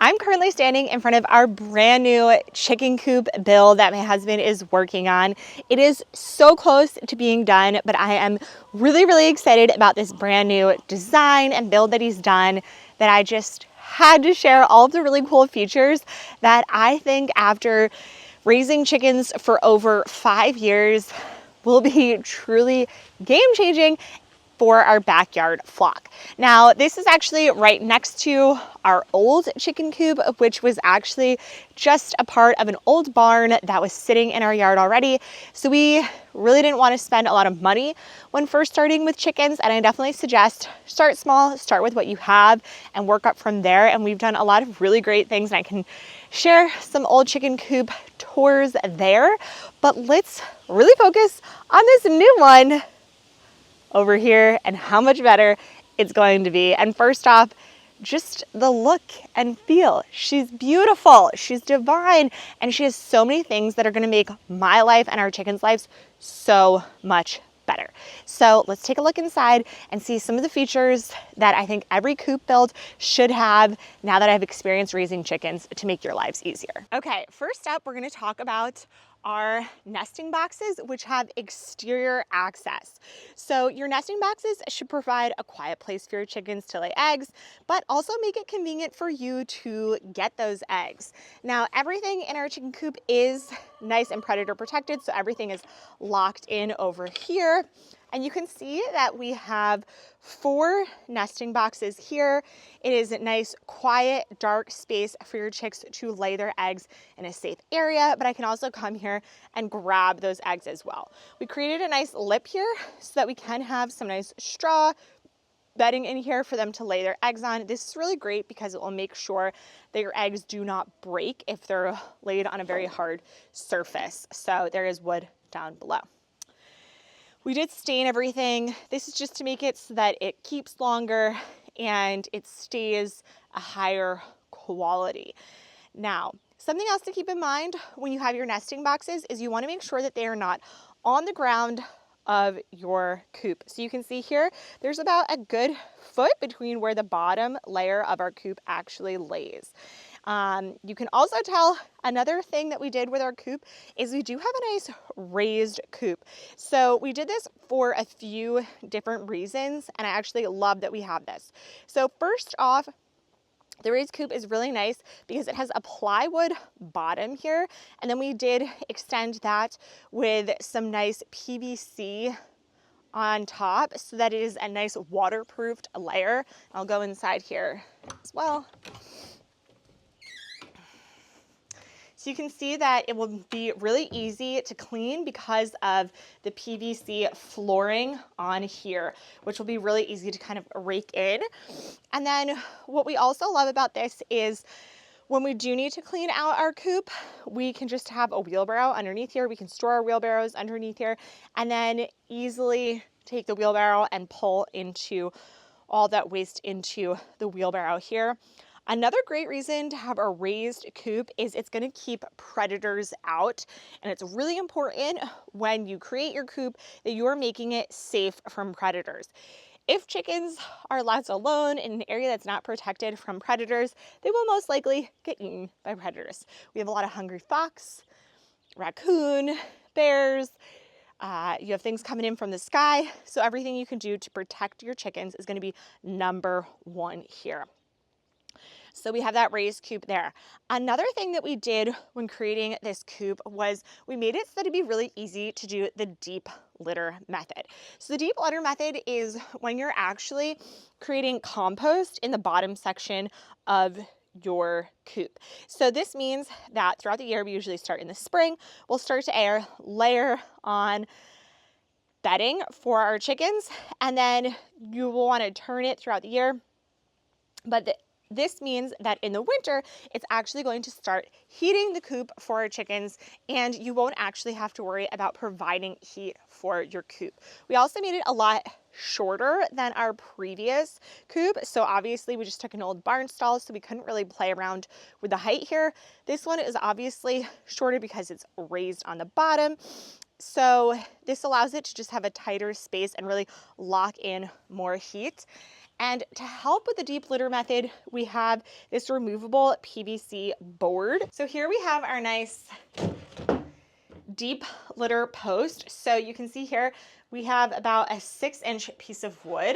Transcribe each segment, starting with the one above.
I'm currently standing in front of our brand new chicken coop build that my husband is working on. It is so close to being done, but I am really excited about this brand new design and build that he's done, that I just had to share all of the really cool features that I think after raising chickens for over 5 years will be truly game changing for our backyard flock. Now, this is actually right next to our old chicken coop, which was actually just a part of an old barn that was sitting in our yard already. So we really didn't want to spend a lot of money when first starting with chickens. And I definitely suggest start small, start with what you have and work up from there. And we've done a lot of really great things, and I can share some old chicken coop tours there. But let's really focus on this new one over here and how much better it's going to be. And first off, just the look and feel. She's beautiful, she's divine, and she has so many things that are going to make my life and our chickens' lives so much better. So let's take a look inside and see some of the features that I think every coop build should have now that I've experienced raising chickens to make your lives easier. Okay, first up, we're going to talk about our nesting boxes, which have exterior access. So your nesting boxes should provide a quiet place for your chickens to lay eggs, but also make it convenient for you to get those eggs. Now, everything in our chicken coop is nice and predator protected, so everything is locked in over here. And you can see that we have 4 nesting boxes here. It is a nice, quiet, dark space for your chicks to lay their eggs in a safe area, but I can also come here and grab those eggs as well. We created a nice lip here so that we can have some nice straw bedding in here for them to lay their eggs on. This is really great because it will make sure that your eggs do not break if they're laid on a very hard surface. So there is wood down below. We did stain everything. This is just to make it so that it keeps longer and it stays a higher quality. Now, something else to keep in mind when you have your nesting boxes is you want to make sure that they are not on the ground of your coop. So you can see here, there's about a good foot between where the bottom layer of our coop actually lays. You can also tell another thing that we did with our coop is we do have a nice raised coop. So we did this for a few different reasons, and I actually love that we have this. So first off, the raised coop is really nice because it has a plywood bottom here, and then we did extend that with some nice PVC on top so that it is a nice waterproofed layer. I'll go inside here as well. So you can see that it will be really easy to clean because of the PVC flooring on here, which will be really easy to kind of rake in. And then what we also love about this is when we do need to clean out our coop, we can just have a wheelbarrow underneath here. We can store our wheelbarrows underneath here and then easily take the wheelbarrow and pull into all that waste into the wheelbarrow here. Another great reason to have a raised coop is it's going to keep predators out, and it's really important when you create your coop that you are making it safe from predators. If chickens are left alone in an area that's not protected from predators, they will most likely get eaten by predators. We have a lot of hungry fox, raccoon, bears. You have things coming in from the sky, so everything you can do to protect your chickens is going to be number one here. So we have that raised coop there. Another thing that we did when creating this coop was we made it so that it'd be really easy to do the deep litter method. So the deep litter method is when you're actually creating compost in the bottom section of your coop. So this means that throughout the year, we usually start in the spring, we'll start to layer on bedding for our chickens, and then you will want to turn it throughout the year. But this means that in the winter, it's actually going to start heating the coop for our chickens, and you won't actually have to worry about providing heat for your coop. We also made it a lot shorter than our previous coop. So obviously we just took an old barn stall, so we couldn't really play around with the height here. This one is obviously shorter because it's raised on the bottom. So this allows it to just have a tighter space and really lock in more heat. And to help with the deep litter method, we have this removable PVC board. So here we have our nice deep litter post. So you can see here, we have about a 6-inch piece of wood.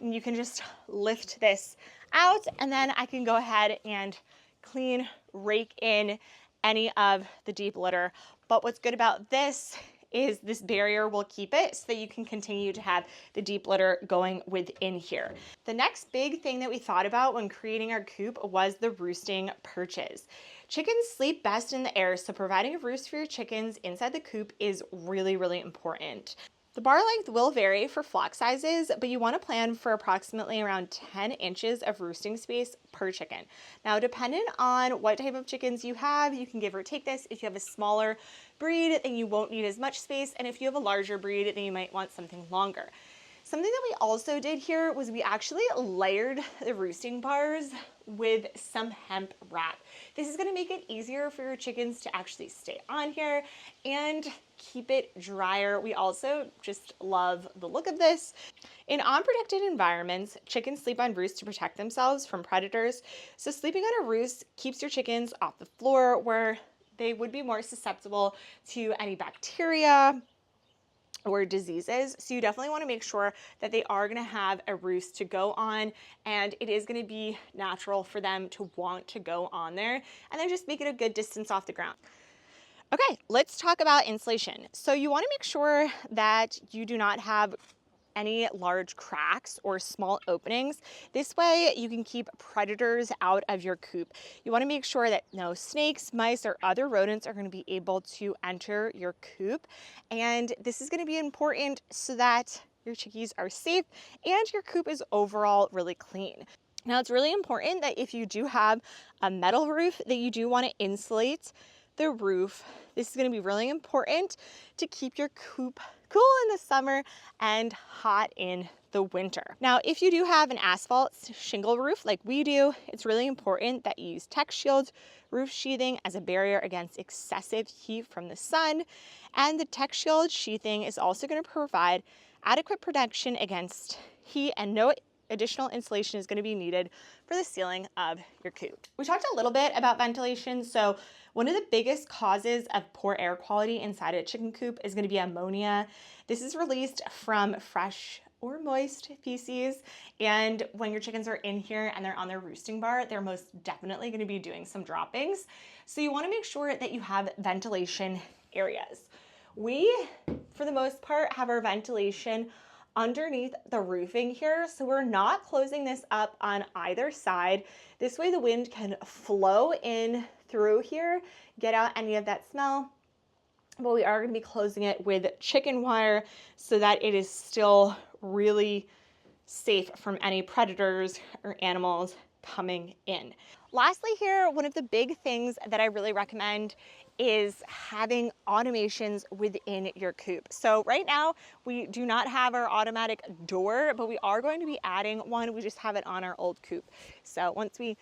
And you can just lift this out, and then I can go ahead and clean, rake in any of the deep litter. But what's good about this is this barrier will keep it so that you can continue to have the deep litter going within here. The next big thing that we thought about when creating our coop was the roosting perches. Chickens sleep best in the air, so providing a roost for your chickens inside the coop is really, really important. The bar length will vary for flock sizes, but you want to plan for approximately around 10 inches of roosting space per chicken. Now, depending on what type of chickens you have, you can give or take this. If you have a smaller breed, then you won't need as much space. And if you have a larger breed, then you might want something longer. Something that we also did here was we actually layered the roosting bars with some hemp wrap. This is gonna make it easier for your chickens to actually stay on here and keep it drier. We also just love the look of this. In unprotected environments, chickens sleep on roosts to protect themselves from predators. So sleeping on a roost keeps your chickens off the floor where they would be more susceptible to any bacteria or diseases. So you definitely want to make sure that they are going to have a roost to go on, and it is going to be natural for them to want to go on there, and then just make it a good distance off the ground. Okay, let's talk about insulation. So you want to make sure that you do not have any large cracks or small openings. This way you can keep predators out of your coop. You want to make sure that no snakes, mice, or other rodents are going to be able to enter your coop. And this is going to be important so that your chickies are safe and your coop is overall really clean. Now, it's really important that if you do have a metal roof, that you do want to insulate the roof. This is going to be really important to keep your coop cool in the summer and hot in the winter. Now, if you do have an asphalt shingle roof like we do, it's really important that you use Tech Shield's roof sheathing as a barrier against excessive heat from the sun. And the Tech Shield sheathing is also going to provide adequate protection against heat, and no additional insulation is going to be needed for the ceiling of your coop. We talked a little bit about ventilation. So one of the biggest causes of poor air quality inside a chicken coop is going to be ammonia. This is released from fresh or moist feces. And when your chickens are in here and they're on their roosting bar, they're most definitely going to be doing some droppings. So you want to make sure that you have ventilation areas. We, for the most part, have our ventilation underneath the roofing here. So we're not closing this up on either side. This way the wind can flow in through here, get out any of that smell. But we are going to be closing it with chicken wire so that it is still really safe from any predators or animals coming in. Lastly here, one of the big things that I really recommend is having automations within your coop. So right now we do not have our automatic door, but we are going to be adding one. We just have it on our old coop. So once we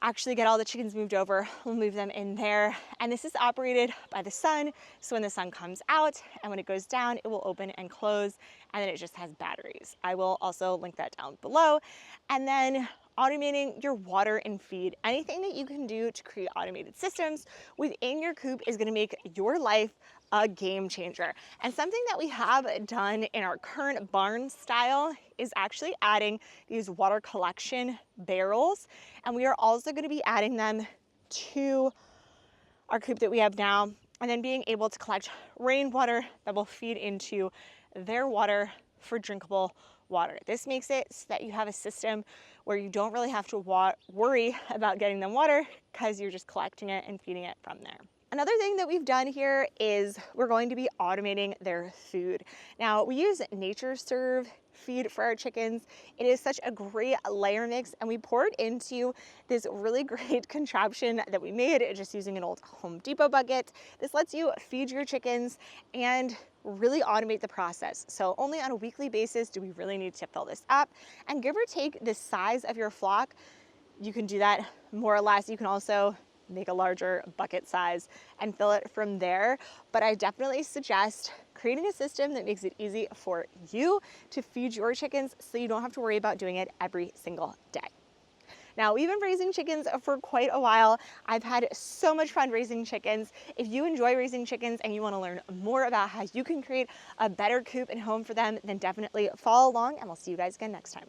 actually get all the chickens moved over, we'll move them in there. And this is operated by the sun. So when the sun comes out and when it goes down, it will open and close, and then it just has batteries. I will also link that down below. And then automating your water and feed. Anything that you can do to create automated systems within your coop is going to make your life a game changer. And something that we have done in our current barn style is actually adding these water collection barrels. And we are also going to be adding them to our coop that we have now, and then being able to collect rainwater that will feed into their water for drinkable water. This makes it so that you have a system where you don't really have to worry about getting them water, because you're just collecting it and feeding it from there. Another thing that we've done here is we're going to be automating their food. Now, we use Nature Serve feed for our chickens. It is such a great layer mix, and we pour it into this really great contraption that we made just using an old Home Depot bucket. This lets you feed your chickens and really automate the process. So only on a weekly basis do we really need to fill this up, and give or take the size of your flock, you can do that more or less. You can also make a larger bucket size and fill it from there. But I definitely suggest creating a system that makes it easy for you to feed your chickens so you don't have to worry about doing it every single day. Now, we've been raising chickens for quite a while. I've had so much fun raising chickens. If you enjoy raising chickens and you want to learn more about how you can create a better coop and home for them, then definitely follow along, and we'll see you guys again next time.